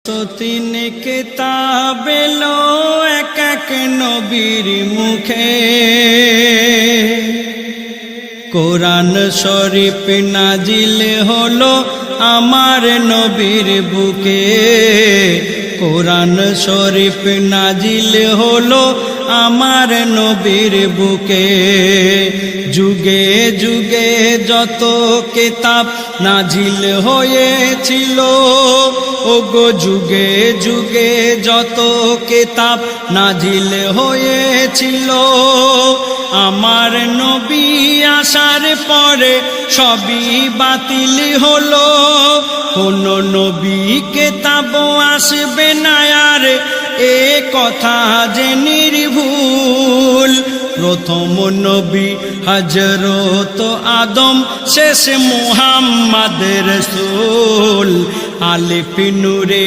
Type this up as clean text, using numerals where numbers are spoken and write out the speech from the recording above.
তো তিন কিতাব এলো এক এক নবীর মুখে, কোরআন শরীফ নাজিল হলো আমার নবীর বুকে। কোরআন শরীফ নাজিল হলো আমার নবীর বুকে। যুগে যুগে যত কিতাব নাজিল হয়েছিল, ওগো যুগে যুগে যত কিতাব নাজিল হয়েছিল, আমার নবী আসার পরে সবই বাতিল হলো। কোন নবী কিতাব আসবে না আর এ কথা যে নির্ভুল। প্রথম নবী হযরত আদম, শেষ মুহাম্মদ রাসূল। আলিফ নূরে